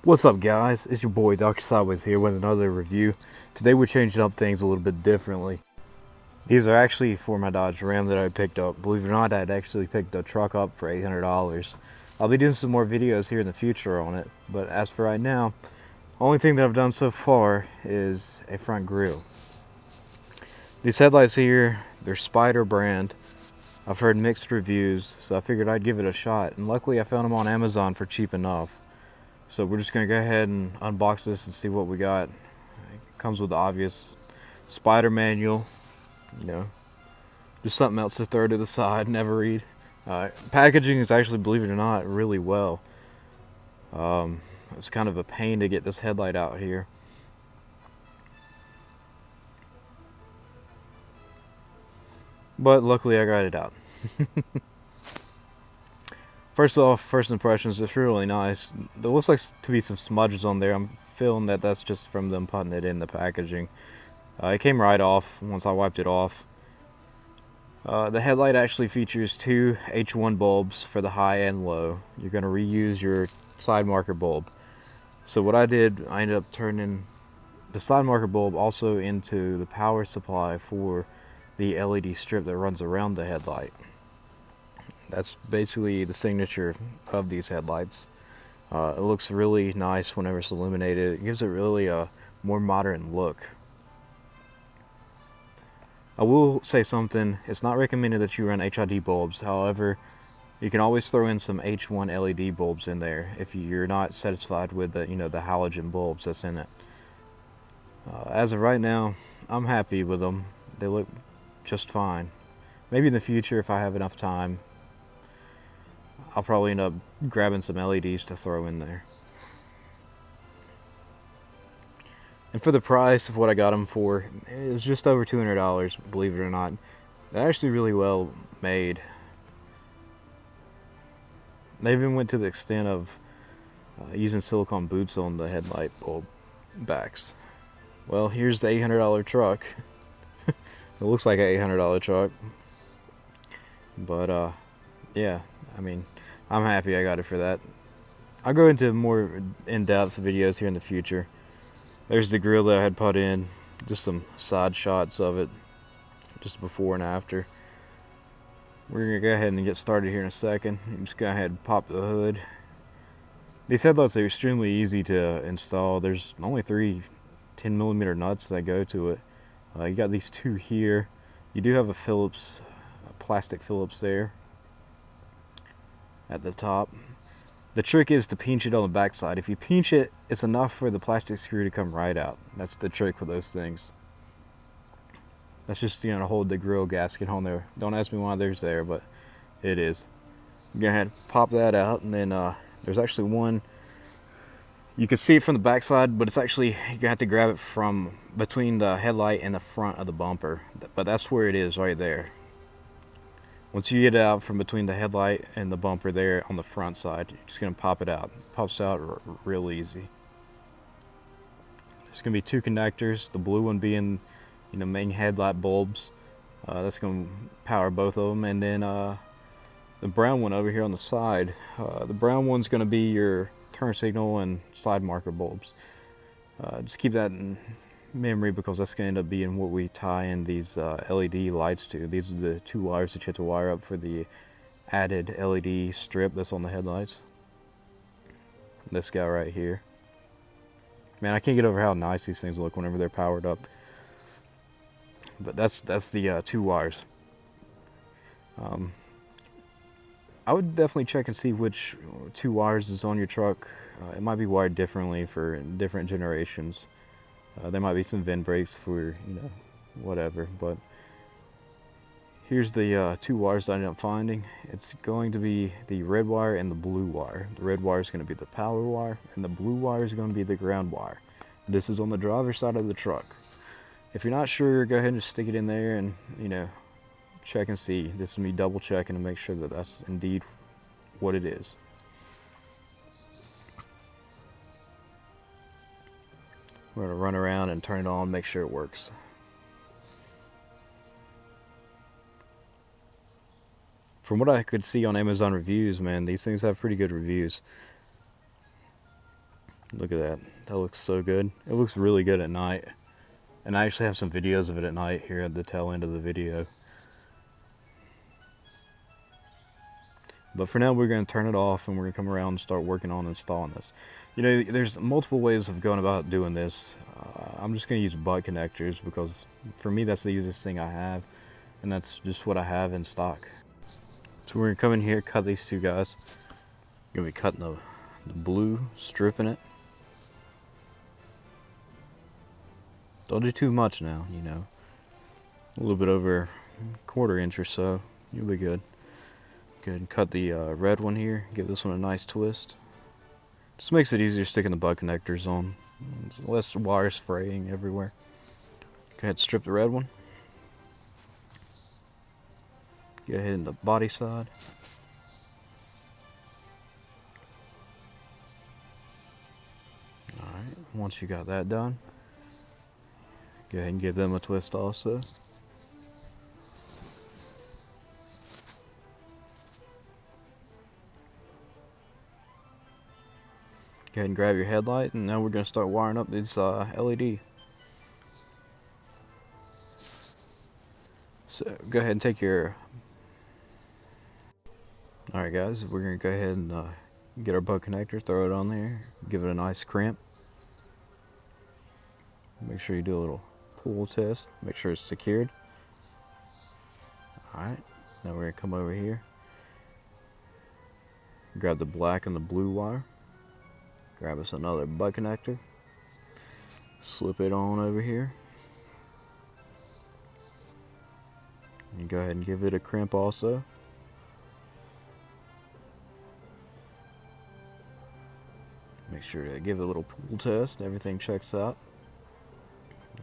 What's up, guys? It's your boy Dr.SidewayZ here with another review. Today we're changing up things a little bit differently. These are actually for my Dodge Ram that I picked up. Believe it or not, I'd actually picked the truck up for $800. I'll be doing some more videos here in the future on it, but as for right now, only thing that I've done so far is a front grille. These headlights here, they're Spyder brand. I've heard mixed reviews, so I figured I'd give it a shot, and luckily I found them on Amazon for cheap enough. So we're just going to go ahead and unbox this and see what we got. It comes with the obvious Spyder manual, you know, just something else to throw to the side, never read. Packaging is actually, believe it or not, really well. It's kind of a pain to get this headlight out here. But luckily I got it out. First off, first impressions, it's really nice. There looks like to be some smudges on there. I'm feeling that that's just from them putting it in the packaging. It came right off once I wiped it off. The headlight actually features two H1 bulbs for the high and low. You're going to reuse your side marker bulb. So what I did, I ended up turning the side marker bulb also into the power supply for the LED strip that runs around the headlight. That's basically the signature of these headlights. It looks really nice whenever it's illuminated. It gives it really a more modern look. I will say something, it's not recommended that you run HID bulbs. However, you can always throw in some H1 LED bulbs in there if you're not satisfied with the, the halogen bulbs that's in it. As of right now, I'm happy with them. They look just fine. Maybe in the future, if I have enough time, I'll probably end up grabbing some LEDs to throw in there. And for the price of what I got them for, it was just over $200, believe it or not. They're actually really well made. They even went to the extent of using silicone boots on the headlight bulb backs. Well, here's the $800 truck. It looks like an $800 truck. But yeah, I mean, I'm happy I got it for that. I'll go into more in-depth videos here in the future. There's the grill that I had put in, just some side shots of it, just before and after. We're gonna go ahead and get started here in a second. I'm just go ahead and pop the hood. These headlights are extremely easy to install. There's only three 10mm nuts that go to it. You got these two here. You do have a Phillips, plastic Phillips there at the top. The trick is to pinch it on the back side. If you pinch it, it's enough for the plastic screw to come right out. That's the trick with those things. That's just, to hold the grill gasket on there. Don't ask me why there's there, but it is. Go ahead, pop that out, and then there's actually one. You can see it from the back side, but it's actually, you have to grab it from between the headlight and the front of the bumper. But that's where it is, right there. Once you get it out from between the headlight and the bumper there on the front side, you're just going to pop it out. It pops out real easy. There's going to be two connectors, the blue one being main headlight bulbs. That's going to power both of them. And then the brown one over here on the side, the brown one's going to be your turn signal and side marker bulbs. Just keep that in memory because that's going to end up being what we tie in these LED lights to. These are the two wires that you have to wire up for the added LED strip that's on the headlights. This guy right here. Man, I can't get over how nice these things look whenever they're powered up. But that's the two wires. I would definitely check and see which two wires is on your truck. It might be wired differently for different generations. There might be some VIN breaks for, whatever, but here's the two wires I ended up finding. It's going to be the red wire and the blue wire. The red wire is going to be the power wire, and the blue wire is going to be the ground wire. This is on the driver's side of the truck. If you're not sure, go ahead and just stick it in there and, check and see. This is me double checking to make sure that that's indeed what it is. We're going to run around and turn it on, make sure it works. From what I could see on Amazon reviews, man, these things have pretty good reviews. Look at that. That looks so good. It looks really good at night. And I actually have some videos of it at night here at the tail end of the video. But for now, we're going to turn it off and we're going to come around and start working on installing this. You know, there's multiple ways of going about doing this. I'm just going to use butt connectors because for me, that's the easiest thing I have. And that's just what I have in stock. So we're going to come in here, cut these two guys. Going to be cutting the blue, stripping it. Don't do too much now, you know. A little bit over a 1/4 inch or so. You'll be good. Go ahead and cut the red one here. Give this one a nice twist. Just makes it easier sticking the butt connectors on. There's less wires fraying everywhere. Go ahead and strip the red one. Go ahead in the body side. Alright, once you got that done, go ahead and give them a twist also. Go ahead and grab your headlight, and now we're going to start wiring up this LED. So go ahead and take your... Alright guys, we're going to go ahead and get our butt connector, throw it on there, give it a nice crimp. Make sure you do a little pull test, make sure it's secured. Alright, now we're going to come over here, grab the black and the blue wire, grab us another butt connector, slip it on over here, and go ahead and give it a crimp also. Make sure to give it a little pull test, everything checks out.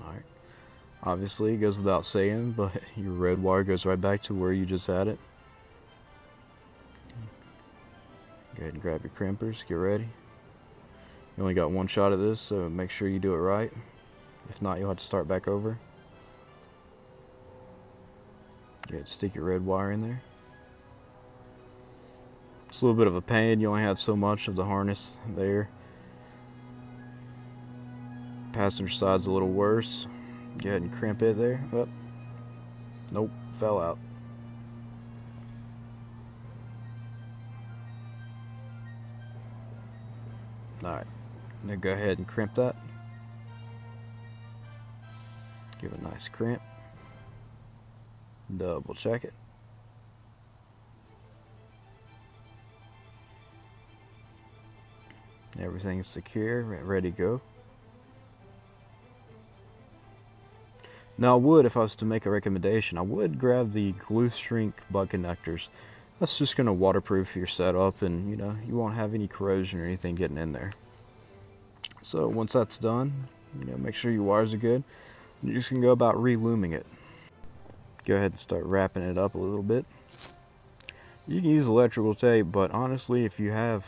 Alright, obviously it goes without saying, but your red wire goes right back to where you just had it. Go ahead and grab your crimpers, get ready. You only got one shot at this, so make sure you do it right. If not, you'll have to start back over. Go ahead and stick your red wire in there. It's a little bit of a pain, you only have so much of the harness there. Passenger side's a little worse. Go ahead and crimp it there. Oh, nope, fell out. Alright, now go ahead and crimp that. Give it a nice crimp. Double check it. Everything's secure, ready to go. Now I would, if I was to make a recommendation, I would grab the glue shrink butt connectors. That's just going to waterproof your setup, and you know, you won't have any corrosion or anything getting in there. So once that's done, you know, make sure your wires are good. You're just going to go about re-luming it. Go ahead and start wrapping it up a little bit. You can use electrical tape, but honestly, if you have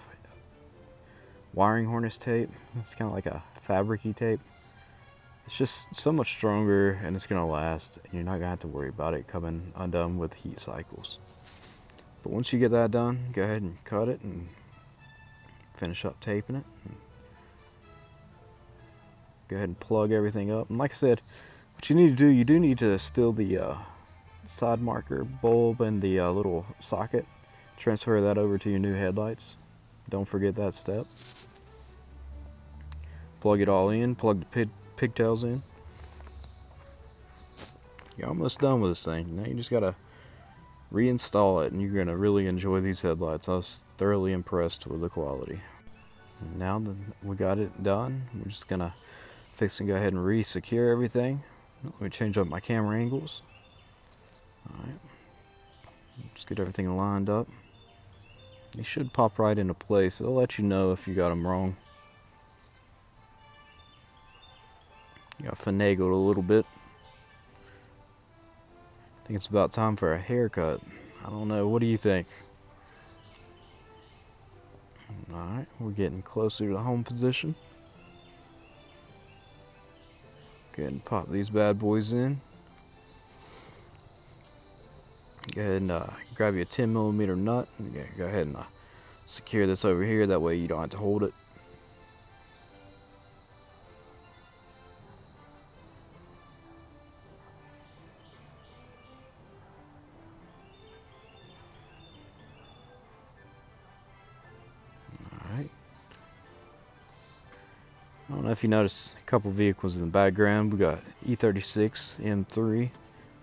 wiring harness tape, it's kind of like a fabric-y tape. It's just so much stronger and it's going to last, and you're not going to have to worry about it coming undone with heat cycles. But once you get that done, go ahead and cut it and finish up taping it. Go ahead and plug everything up. And like I said, what you need to do, you do need to steal the side marker bulb and the little socket. Transfer that over to your new headlights. Don't forget that step. Plug it all in, plug the pigtails in. You're almost done with this thing. Now you just gotta reinstall it, and you're gonna really enjoy these headlights. I was thoroughly impressed with the quality. And now that we got it done, we're just gonna fix and go ahead and re-secure everything. Let me change up my camera angles. Alright, just get everything lined up. They should pop right into place. It'll let you know if you got them wrong. Got finagled a little bit. I think it's about time for a haircut. I don't know, what do you think? Alright, we're getting closer to the home position. Go ahead and pop these bad boys in. Go ahead and grab you a 10mm nut. And go ahead and secure this over here, that way you don't have to hold it. I don't know if you noticed a couple vehicles in the background. We got E36 M3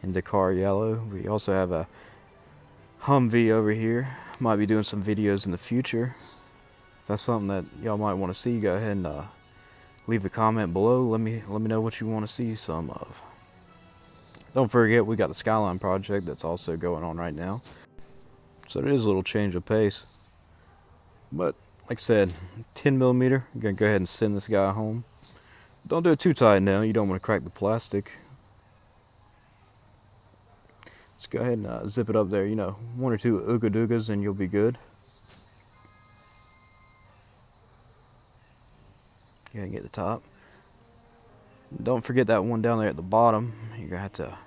in Dakar yellow. We also have a Humvee over here. Might be doing some videos in the future. If that's something that y'all might want to see, go ahead and leave a comment below. Let me know what you want to see some of. Don't forget, we got the Skyline project that's also going on right now. So it is a little change of pace. But like I said, 10mm. I'm gonna go ahead and send this guy home. Don't do it too tight now. You don't want to crack the plastic. Just go ahead and zip it up there. You know, 1 or 2 ooga doogas and you'll be good. Go ahead and get the top. Don't forget that one down there at the bottom. You're gonna have to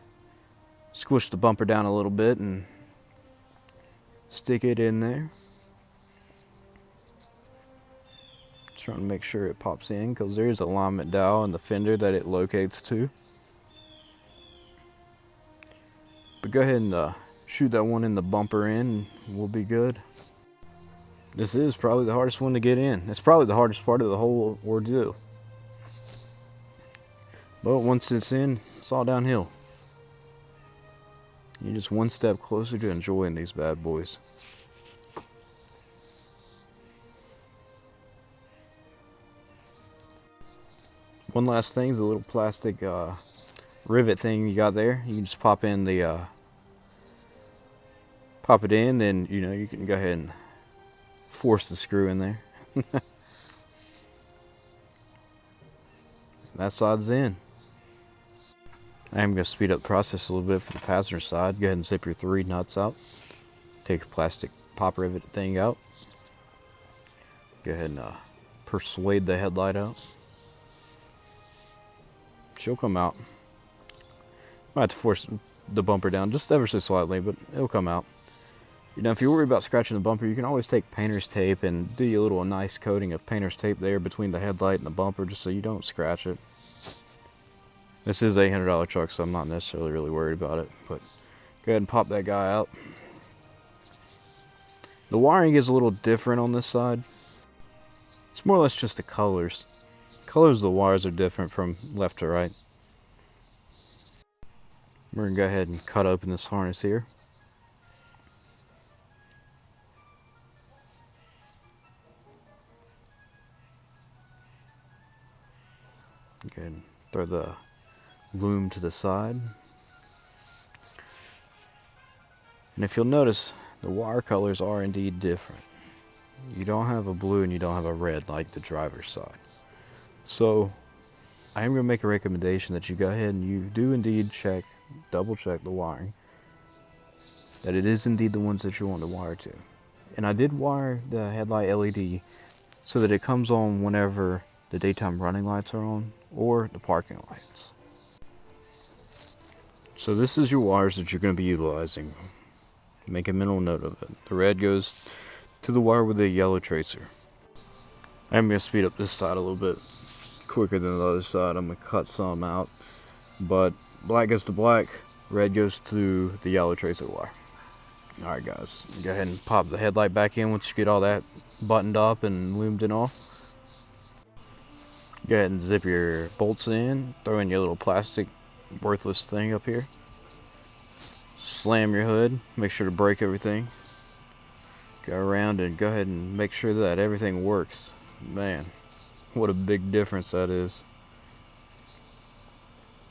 squish the bumper down a little bit and stick it in there. Trying to make sure it pops in because there is an alignment dial in the fender that it locates to. But go ahead and shoot that one in the bumper in and we'll be good. This is probably the hardest one to get in. It's probably the hardest part of the whole ordeal. But once it's in, it's all downhill. You're just one step closer to enjoying these bad boys. One last thing is a little plastic rivet thing you got there. You can just pop in the pop it in, then you know you can go ahead and force the screw in there. That side's in. I am going to speed up the process a little bit for the passenger side. Go ahead and zip your 3 nuts out. Take your plastic pop rivet thing out. Go ahead and persuade the headlight out. She'll come out. Might have to force the bumper down just ever so slightly, but it'll come out. You know, if you're worried about scratching the bumper, you can always take painter's tape and do you a little nice coating of painter's tape there between the headlight and the bumper just so you don't scratch it. This is a $800 truck, so I'm not necessarily really worried about it, but go ahead and pop that guy out. The wiring is a little different on this side. It's more or less just the colors. Colors of the wires are different from left to right. We're going to go ahead and cut open this harness here. Go ahead and throw the loom to the side. And if you'll notice, the wire colors are indeed different. You don't have a blue and you don't have a red like the driver's side. So I am going to make a recommendation that you go ahead and you do indeed double check the wiring, that it is indeed the ones that you want to wire to. And I did wire the headlight LED so that it comes on whenever the daytime running lights are on or the parking lights. So this is your wires that you're going to be utilizing. Make a mental note of it. The red goes to the wire with the yellow tracer. I'm going to speed up this side a little bit quicker than the other side. I'm going to cut some out. But black goes to black, red goes to the yellow tracer wire. Alright guys, go ahead and pop the headlight back in once you get all that buttoned up and loomed and all. Go ahead and zip your bolts in, throw in your little plastic worthless thing up here. Slam your hood, make sure to brake everything. Go around and go ahead and make sure that everything works. Man, what a big difference that is.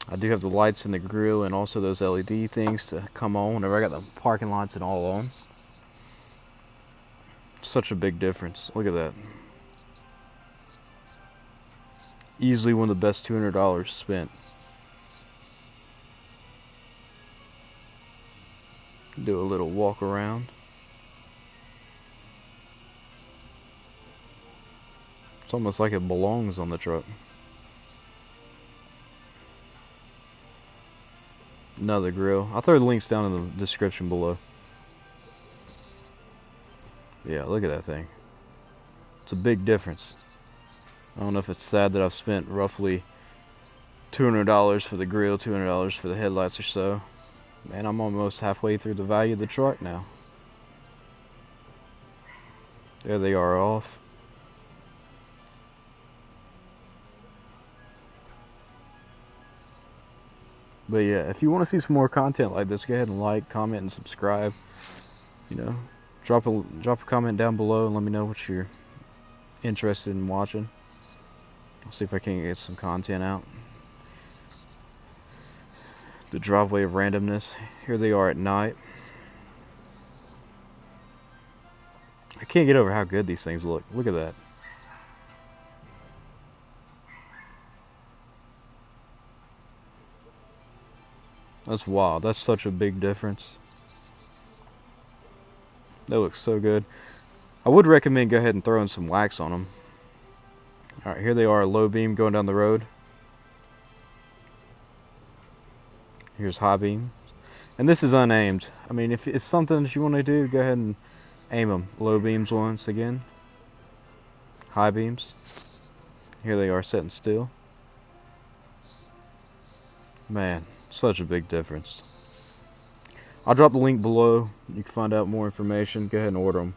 I do have the lights in the grill and also those LED things to come on whenever I got the parking lights and all on. Such a big difference. Look at that. Easily one of the best $200 spent. Do a little walk around. It's almost like it belongs on the truck. Another grill. I'll throw the links down in the description below. Yeah, look at that thing. It's a big difference. I don't know if it's sad that I've spent roughly $200 for the grill, $200 for the headlights or so. Man, I'm almost halfway through the value of the truck now. There they are off. But yeah, if you want to see some more content like this, go ahead and like, comment, and subscribe. You know, drop a comment down below and let me know what you're interested in watching. I'll see if I can get some content out. The driveway of randomness. Here they are at night. I can't get over how good these things look. Look at that. That's wild. That's such a big difference. They look so good. I would recommend go ahead and throw in some wax on them. Alright, here they are, low beam going down the road. Here's high beam. And this is unaimed. I mean, if it's something that you want to do, go ahead and aim them. Low beams once again. High beams. Here they are sitting still. Man, such a big difference. I'll drop the link below. You can find out more information. Go ahead and order them.